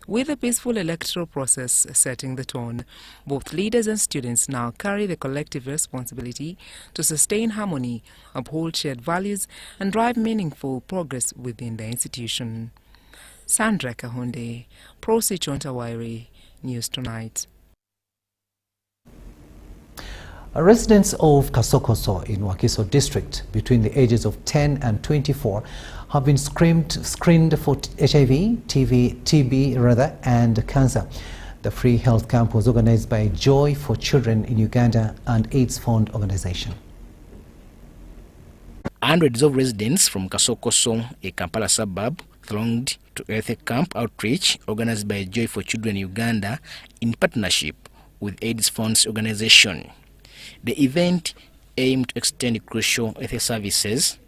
With the peaceful electoral process setting the tone, both leaders and students now carry the collective responsibility to sustain harmony, uphold shared values, and drive meaningful progress within the institution. Sandra Kahonde, Prosi Chontawairi, News Tonight. Residents of Kasokoso in Wakiso district between the ages of 10 and 24 have been screened for HIV, TB and cancer. The free health camp was organized by Joy for Children in Uganda and AIDS Fund organization. Hundreds of residents from Kasokoso, a Kampala suburb, thronged to health camp outreach organized by Joy for Children Uganda in partnership with AIDS Fund's organization. The event aimed to extend crucial health services,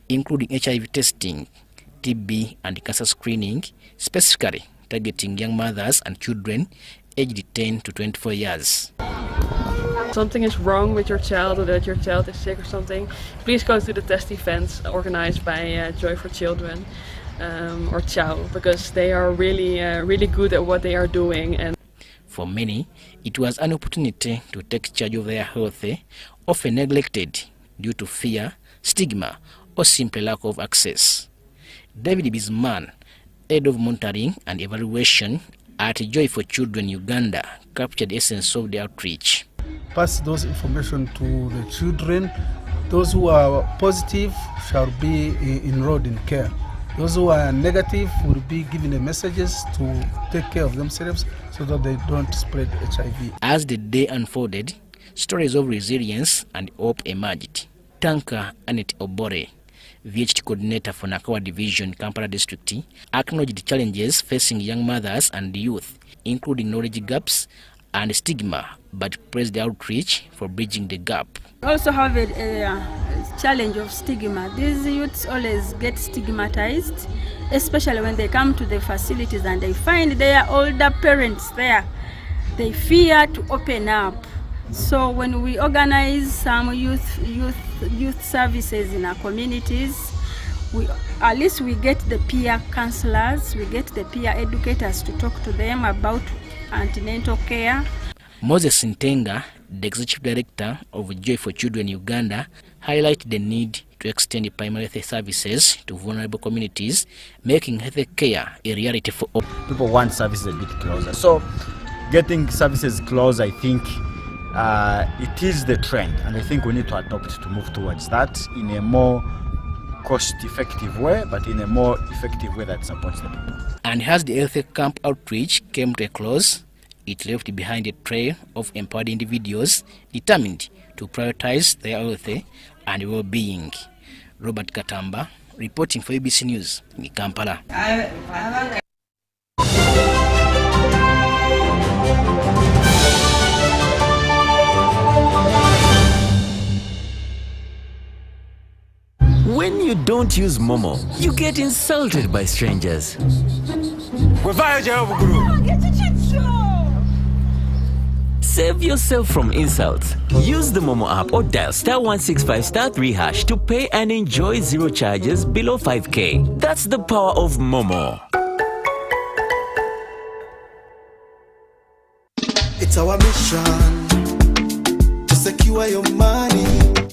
including HIV testing, TB and cancer screening, specifically targeting young mothers and children aged 10 to 24 years. Something is wrong with your child or that your child is sick or something, please go to the test events organized by Joy for Children or CHOW, because they are really good at what they are doing. And for many, it was an opportunity to take charge of their health, often neglected due to fear, stigma, or simply lack of access. David Bisman, head of monitoring and evaluation at Joy for Children Uganda, captured the essence of the outreach. Pass those information to the children. Those who are positive shall be enrolled in care. Those who are negative will be given the messages to take care of themselves so that they don't spread HIV. As the day unfolded, stories of resilience and hope emerged. Tanka Anet Obore, VHT coordinator for Nakawa Division, Kampala District, acknowledged the challenges facing young mothers and youth, including knowledge gaps and stigma, but praised the outreach for bridging the gap. Also have a challenge of stigma. These youths always get stigmatized, especially when they come to the facilities and they find their older parents there. They fear to open up. So when we organize some youth services in our communities, at least we get the peer counselors, we get the peer educators to talk to them about antenatal care. Moses Ntenga, the executive director of Joy for Children Uganda, highlighted the need to extend primary health services to vulnerable communities, making health care a reality for all. People want services a bit closer. So getting services close, I think it is the trend, and I think we need to adopt to move towards that in a more cost-effective way, but in a more effective way that supports the people. And as the health camp outreach came to a close, it left behind a trail of empowered individuals determined to prioritize their health and well-being. Robert Katamba, reporting for ABC News in Kampala. When you don't use Momo, you get insulted by strangers. Save yourself from insults. Use the Momo app or dial *165*3# to pay and enjoy zero charges below 5K. That's the power of Momo. It's our mission to secure your money.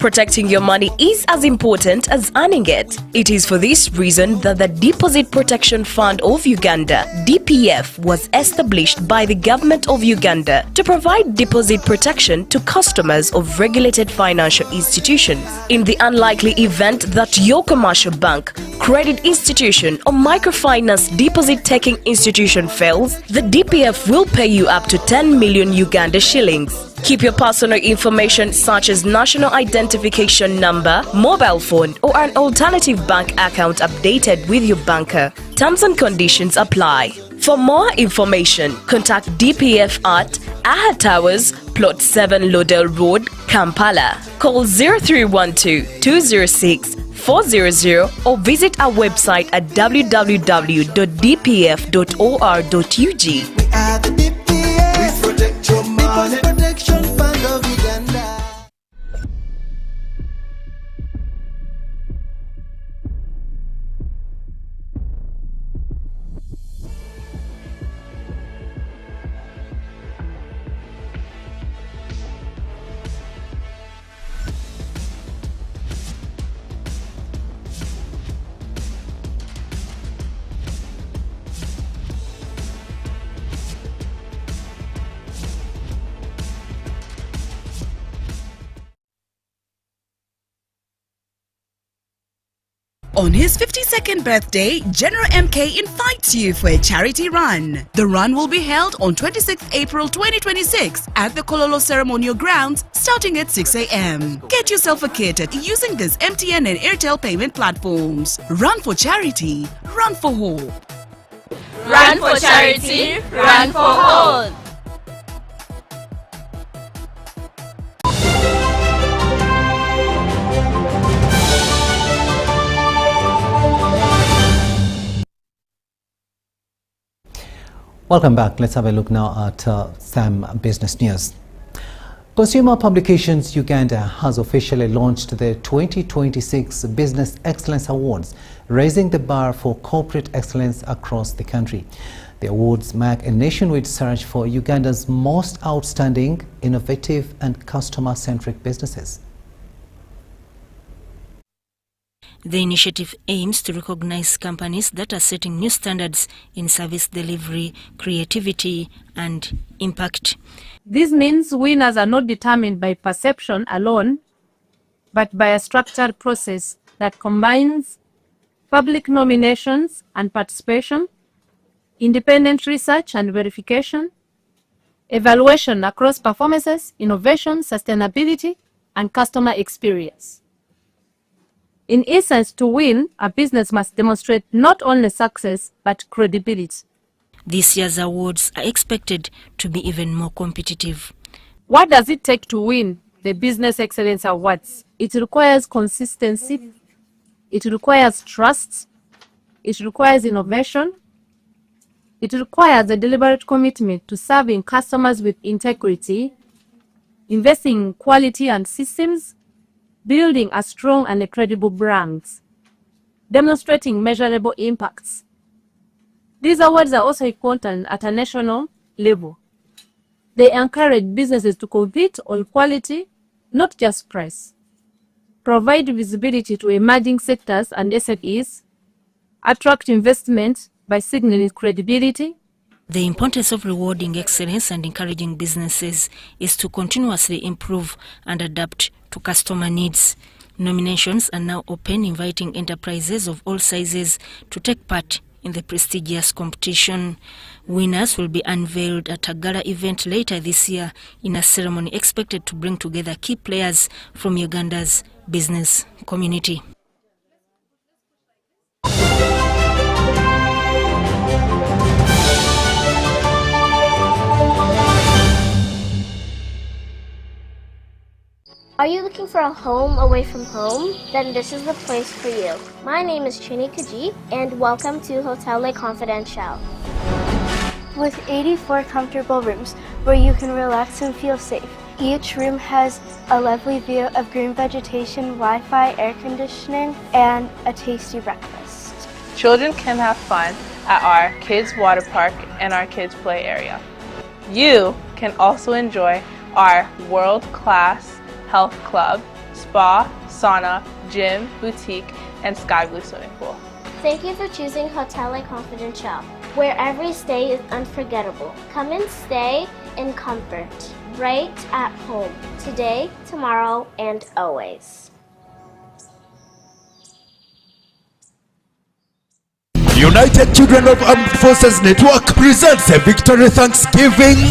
Protecting your money is as important as earning it. It is for this reason that the Deposit Protection Fund of Uganda, DPF, was established by the government of Uganda to provide deposit protection to customers of regulated financial institutions. In the unlikely event that your commercial bank, credit institution or microfinance deposit-taking institution fails, the DPF will pay you up to 10 million Uganda shillings. Keep your personal information such as national identification number, mobile phone or an alternative bank account updated with your banker. Terms and conditions apply. For more information, contact DPF at Aha Towers, Plot 7 Lodell Road, Kampala. Call 0312 206 400 or visit our website at www.dpf.or.ug. We are the DPF. We protect your money. Protection Fund of Uganda. On his 52nd birthday, General MK invites you for a charity run. The run will be held on 26th April 2026 at the Kololo Ceremonial Grounds starting at 6 a.m. Get yourself a kit using these MTN and Airtel payment platforms. Run for charity, run for hope. Run for charity, run for hope. Welcome back. Let's have a look now at some business news. Consumer Publications Uganda has officially launched the 2026 Business Excellence Awards, raising the bar for corporate excellence across the country. The awards mark a nationwide search for Uganda's most outstanding, innovative and customer-centric businesses. The initiative aims to recognize companies that are setting new standards in service delivery, creativity, and impact. This means winners are not determined by perception alone, but by a structured process that combines public nominations and participation, independent research and verification, evaluation across performances, innovation, sustainability, and customer experience. In essence, to win, a business must demonstrate not only success, but credibility. This year's awards are expected to be even more competitive. What does it take to win the Business Excellence Awards? It requires consistency, it requires trust, it requires innovation, it requires a deliberate commitment to serving customers with integrity, investing in quality and systems, building a strong and a credible brand, demonstrating measurable impacts. These awards are also important at a national level. They encourage businesses to compete on quality, not just price, provide visibility to emerging sectors and SMEs, attract investment by signaling credibility. The importance of rewarding excellence and encouraging businesses is to continuously improve and adapt to customer needs. Nominations are now open, inviting enterprises of all sizes to take part in the prestigious competition. Winners will be unveiled at a gala event later this year in a ceremony expected to bring together key players from Uganda's business community. Are you looking looking for a home away from home? Then this is the place for you. My name is Chini Kaji, and welcome to Hotel Le Confidential. With 84 comfortable rooms where you can relax and feel safe. Each room has a lovely view of green vegetation, Wi-Fi, air conditioning, and a tasty breakfast. Children can have fun at our kids' water park and our kids' play area. You can also enjoy our world-class health club, spa, sauna, gym, boutique, and sky blue swimming pool. Thank you for choosing Hotel Le Confidential, where every stay is unforgettable. Come and stay in comfort, right at home, today, tomorrow, and always. United Children of Armed Forces Network presents a Victory Thanksgiving.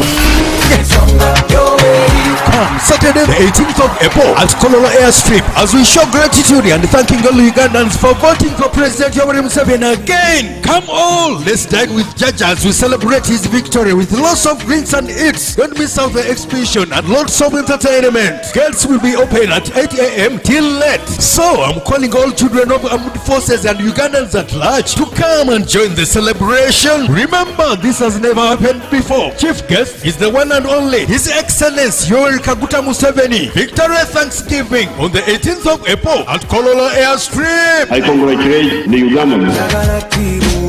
Come Saturday the 18th of April at Kololo Airstrip as we show gratitude and thanking all Ugandans for voting for President Yoweri Museveni again. Come all, let's dine with Jaja as we celebrate his victory with lots of drinks and eats. Don't miss out the exhibition and lots of entertainment. Gates will be open at 8 a.m. till late. So I'm calling all children of armed forces and Ugandans at large to come and join the celebration. Remember, this has never happened before. Chief guest is the one and only His Excellency Yoweri Kaguta Museveni. Victory Thanksgiving on the 18th of April at Kololo Airstrip. I congratulate the Ugandans.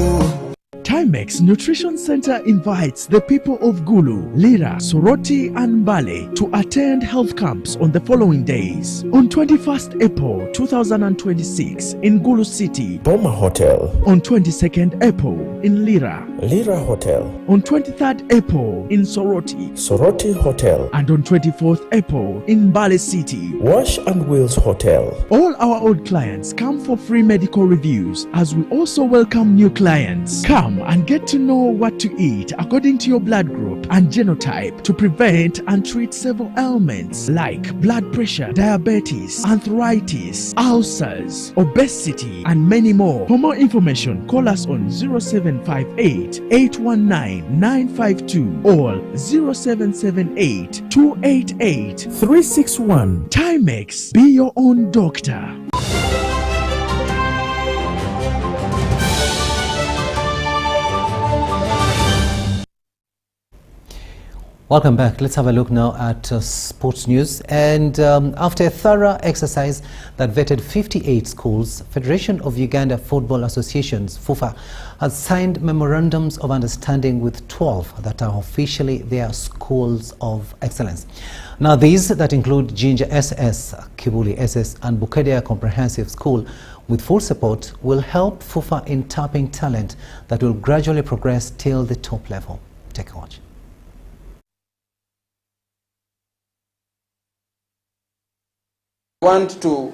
Timex Nutrition Center invites the people of Gulu, Lira, Soroti and Mbale to attend health camps on the following days. On 21st April 2026 in Gulu City, Boma Hotel. On 22nd April in Lira, Lira Hotel. On 23rd April in Soroti, Soroti Hotel. And on 24th April in Mbale City, Wash and Wheels Hotel. All our old clients come for free medical reviews as we also welcome new clients. Come and get to know what to eat according to your blood group and genotype to prevent and treat several ailments like blood pressure, diabetes, arthritis, ulcers, obesity, and many more. For more information, call us on 0758 819 952 or 0778 288 361. Timex, be your own doctor. Welcome back. Let's have a look now at sports news. And after a thorough exercise that vetted 58 schools, Federation of Uganda Football Associations, FUFA, has signed memorandums of understanding with 12 that are officially their schools of excellence. Now these that include Ginger SS, Kibuli SS and Bukedea Comprehensive School with full support will help FUFA in tapping talent that will gradually progress till the top level. Take a watch. I want to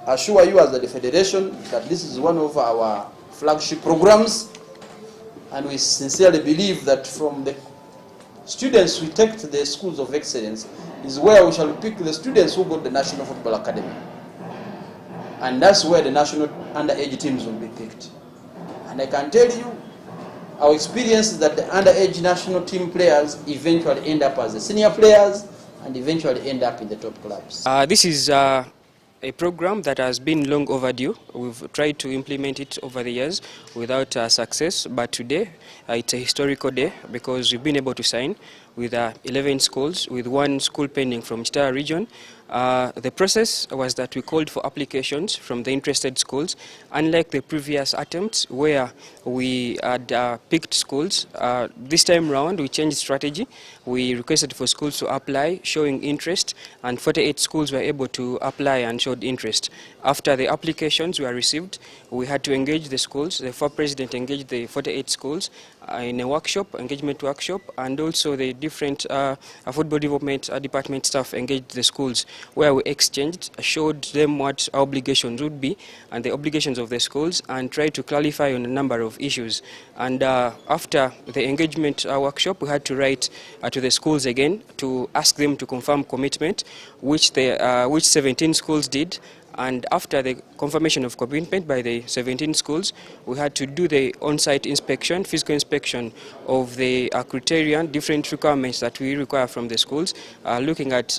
assure you as the Federation that this is one of our flagship programs, and we sincerely believe that from the students we take to the schools of excellence is where we shall pick the students who go to the National Football Academy. And that's where the national underage teams will be picked. And I can tell you, our experience is that the underage national team players eventually end up as the senior players and eventually end up in the top clubs. This is a program that has been long overdue. We've tried to implement it over the years without success, but today it's a historical day because we've been able to sign with 11 schools, with one school pending from Chitara region. The process was that we called for applications from the interested schools. Unlike the previous attempts where we had picked schools, this time round we changed strategy. We requested for schools to apply showing interest, and 48 schools were able to apply and showed interest. After the applications were received, we had to engage the schools. The FUFA president engaged the 48 schools in a workshop, engagement workshop, and also the different football development department staff engaged the schools, where we exchanged, showed them what our obligations would be and the obligations of the schools, and tried to clarify on a number of issues. And after the engagement workshop, we had to write to the schools again to ask them to confirm commitment, which 17 schools did. And after the confirmation of commitment by the 17 schools. We had to do the on-site inspection, physical inspection of the criterion, different requirements that we require from the schools, looking at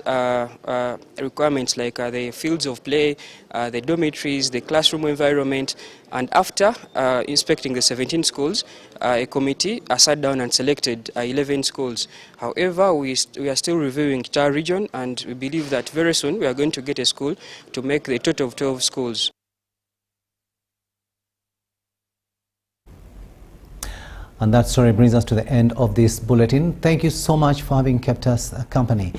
requirements like the fields of play, the dormitories, the classroom environment. And after inspecting the 17 schools, a committee sat down and selected 11 schools. However, we are still reviewing Char region, and we believe that very soon we are going to get a school to make the total of 12 schools. And that story brings us to the end of this bulletin. Thank you so much for having kept us company.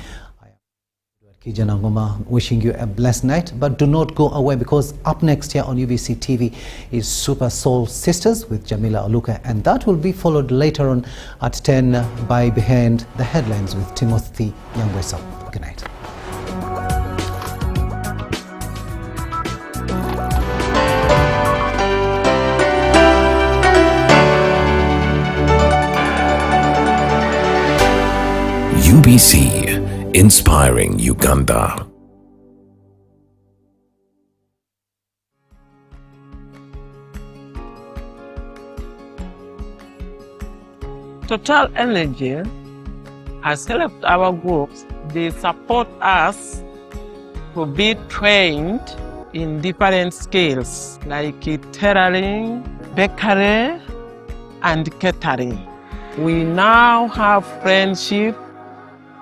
Kijana Ngoma, wishing you a blessed night, but do not go away, because up next here on UBC TV is Super Soul Sisters with Jamila Oluka, and that will be followed later on at 10 by Behind the Headlines with Timothy Nyangweso. Good night. UBC, inspiring Uganda. Total Energy has helped our groups. They support us to be trained in different skills like tailoring, bakery, and catering. We now have friendship,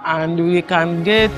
and we can get